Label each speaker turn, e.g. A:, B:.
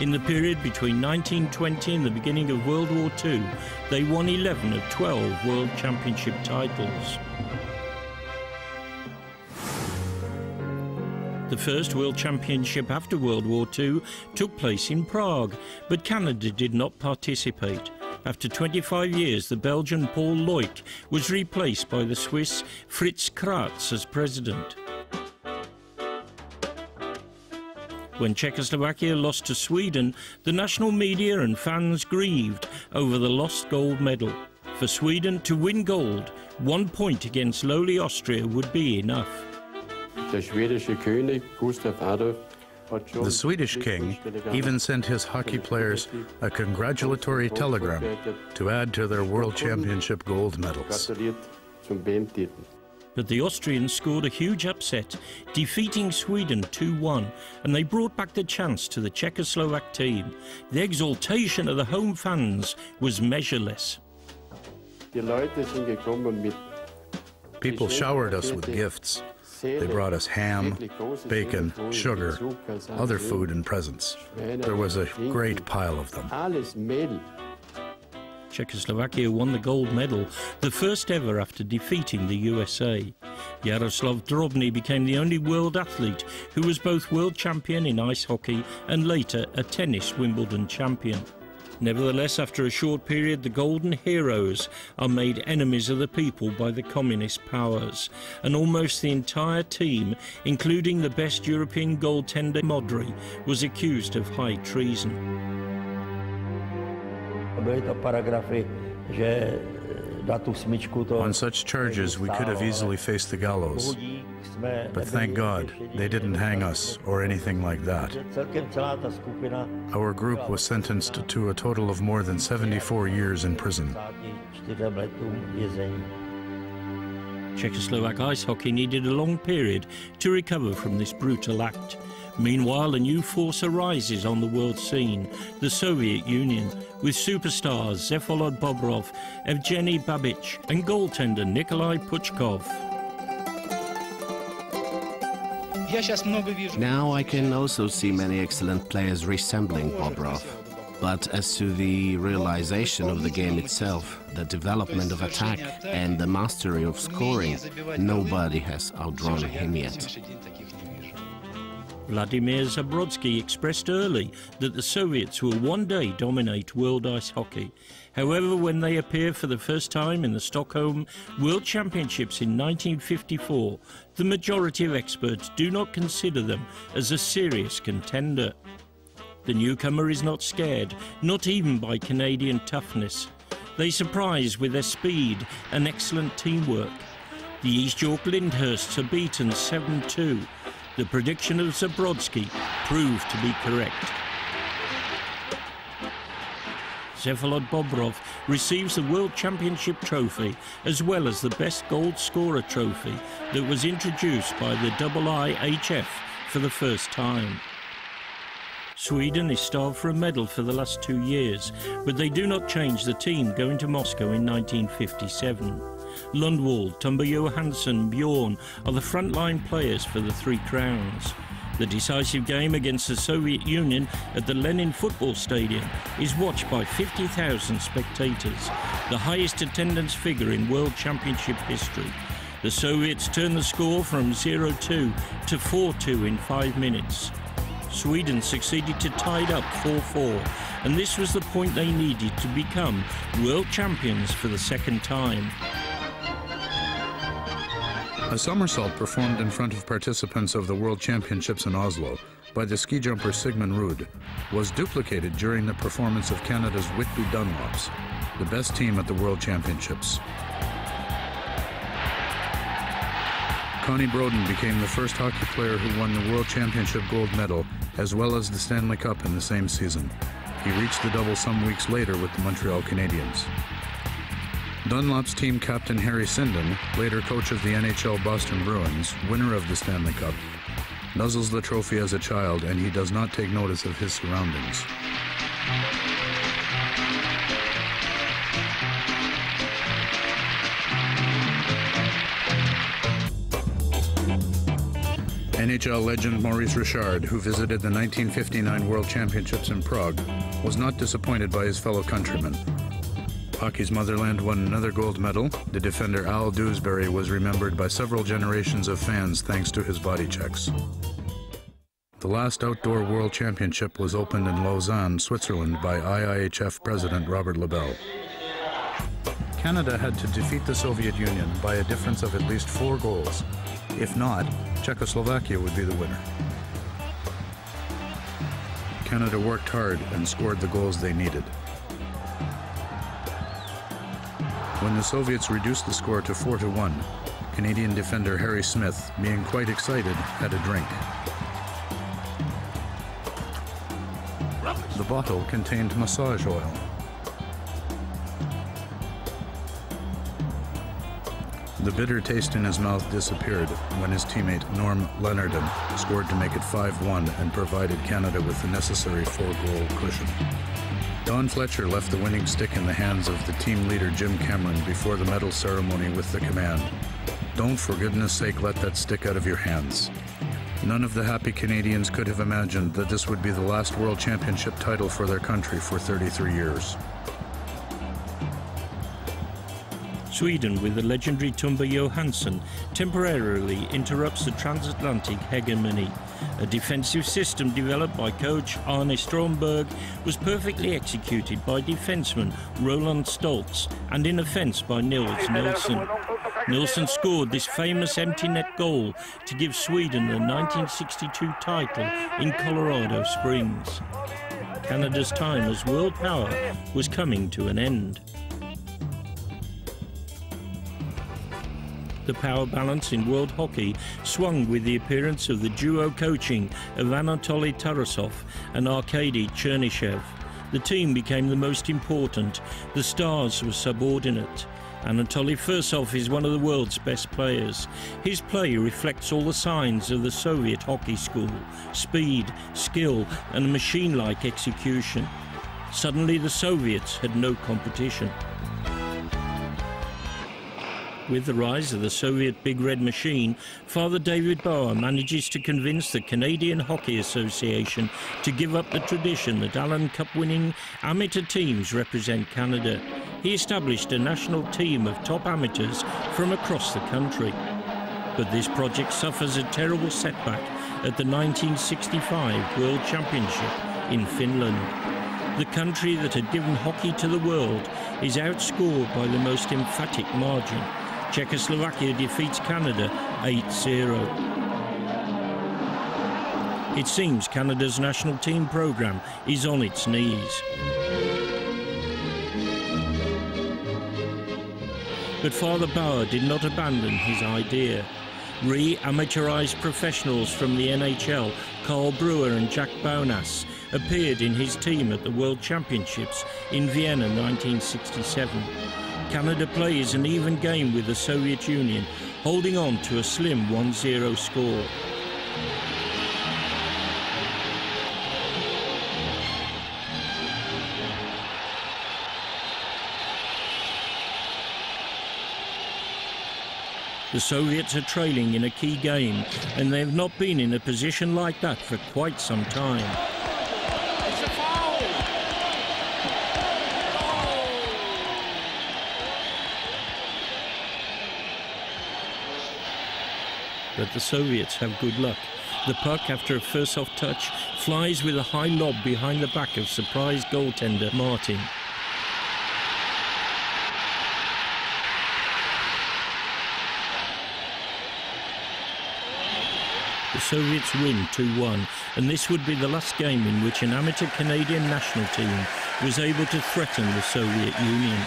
A: In the period between 1920 and the beginning of World War II, they won 11 of 12 World Championship titles. The first World Championship after World War II took place in Prague, but Canada did not participate. After 25 years, the Belgian Paul Loic was replaced by the Swiss Fritz Kratz as president. When Czechoslovakia lost to Sweden, the national media and fans grieved over the lost gold medal. For Sweden to win gold, 1 point against lowly Austria would be enough.
B: The
C: Swedish king even sent his hockey players a congratulatory telegram to add to their World Championship gold medals.
A: But the Austrians scored a huge upset, defeating Sweden 2-1, and they brought back the chance to the Czechoslovak team. The exultation of the home fans was measureless.
C: People showered us with gifts. They brought us ham, bacon, sugar, other food and presents. There was a great pile of them.
A: Czechoslovakia won the gold medal, the first ever after defeating the USA. Jaroslav Drobny became the only world athlete who was both world champion in ice hockey and later a tennis Wimbledon champion. Nevertheless, after a short period, the Golden Heroes are made enemies of the people by the communist powers, and almost the entire team, including the best European goaltender Modry, was accused of high treason.
C: On such charges, we could have easily faced the gallows. But thank God, they didn't hang us or anything like that. Our group was sentenced to a total of more than 74 years in prison.
A: Czechoslovak ice hockey needed a long period to recover from this brutal act. Meanwhile, a new force arises on the world scene, the Soviet Union, with superstars Vsevolod Bobrov, Evgeny Babich, and goaltender Nikolai Puchkov.
D: Now I can also see many excellent players resembling Bobrov. But as to the realization of the game itself, the development of attack and the mastery of scoring, nobody has outdrawn him yet.
A: Vladimir Zabrodsky expressed early that the Soviets will one day dominate world ice hockey. However, when they appear for the first time in the Stockholm World Championships in 1954, the majority of experts do not consider them as a serious contender. The newcomer is not scared, not even by Canadian toughness. They surprise with their speed and excellent teamwork. The East York Lyndhursts are beaten 7-2. The prediction of Zabrodsky proved to be correct. Vsevolod Bobrov receives the World Championship trophy as well as the Best Goal Scorer trophy that was introduced by the IIHF for the first time. Sweden is starved for a medal for the last 2 years, but they do not change the team going to Moscow in 1957. Lundwall, Tumba Johansson, Bjorn are the frontline players for the Three Crowns. The decisive game against the Soviet Union at the Lenin Football Stadium is watched by 50,000 spectators, the highest attendance figure in World Championship history. The Soviets turned the score from 0-2 to 4-2 in 5 minutes. Sweden succeeded to tie it up 4-4, and this was the point they needed to become world champions for the second time.
C: A somersault performed in front of participants of the World Championships in Oslo by the ski jumper Sigmund Ruud was duplicated during the performance of Canada's Whitby Dunlops, the best team at the World Championships. Connie Brodin became the first hockey player who won the World Championship gold medal as well as the Stanley Cup in the same season. He reached the double some weeks later with the Montreal Canadiens. Dunlop's team captain Harry Sinden, later coach of the NHL Boston Bruins, winner of the Stanley Cup, nuzzles the trophy as a child, and he does not take notice of his surroundings. NHL legend Maurice Richard, who visited the 1959 World Championships in Prague, was not disappointed by his fellow countrymen. Hockey's motherland won another gold medal. The defender Al Dewsbury was remembered by several generations of fans thanks to his body checks. The last outdoor World Championship was opened in Lausanne, Switzerland by IIHF President Robert Lebel. Canada had to defeat the Soviet Union by a difference of at least 4 goals. If not, Czechoslovakia would be the winner. Canada worked hard and scored the goals they needed. When the Soviets reduced the score to 4-1, Canadian defender Harry Smith, being quite excited, had a drink. The bottle contained massage oil. The bitter taste in his mouth disappeared when his teammate Norm Leonardon scored to make it 5-1 and provided Canada with the necessary 4-goal cushion. Don Fletcher left the winning stick in the hands of the team leader Jim Cameron before the medal ceremony with the command, "Don't for goodness sake let that stick out of your hands." None of the happy Canadians could have imagined that this would be the last World Championship title for their country for 33 years.
A: Sweden, with the legendary Tumba Johansson, temporarily interrupts the transatlantic hegemony. A defensive system developed by coach Arne Stromberg was perfectly executed by defenseman Roland Stoltz and in offence by Nils Nilsson. Nilsson scored this famous empty net goal to give Sweden the 1962 title in Colorado Springs. Canada's time as world power was coming to an end. The power balance in world hockey swung with the appearance of the duo coaching of Anatoly Tarasov and Arkady Chernyshov. The team became the most important. The stars were subordinate. Anatoly Fursov is one of the world's best players. His play reflects all the signs of the Soviet hockey school: speed, skill, and machine-like execution. Suddenly the Soviets had no competition. With the rise of the Soviet Big Red Machine, Father David Bauer manages to convince the Canadian Hockey Association to give up the tradition that Allen Cup-winning amateur teams represent Canada. He established a national team of top amateurs from across the country. But this project suffers a terrible setback at the 1965 World Championship in Finland. The country that had given hockey to the world is outscored by the most emphatic margin. Czechoslovakia defeats Canada 8-0. It seems Canada's national team program is on its knees. But Father Bauer did not abandon his idea. Re-amateurized professionals from the NHL, Carl Brewer and Jack Baunas, appeared in his team at the World Championships in Vienna 1967. Canada plays an even game with the Soviet Union, holding on to a slim 1-0 score. The Soviets are trailing in a key game, and they have not been in a position like that for quite some time. But the Soviets have good luck. The puck, after a first-off touch, flies with a high lob behind the back of surprise goaltender Martin. The Soviets win 2-1, and this would be the last game in which an amateur Canadian national team was able to threaten the Soviet Union.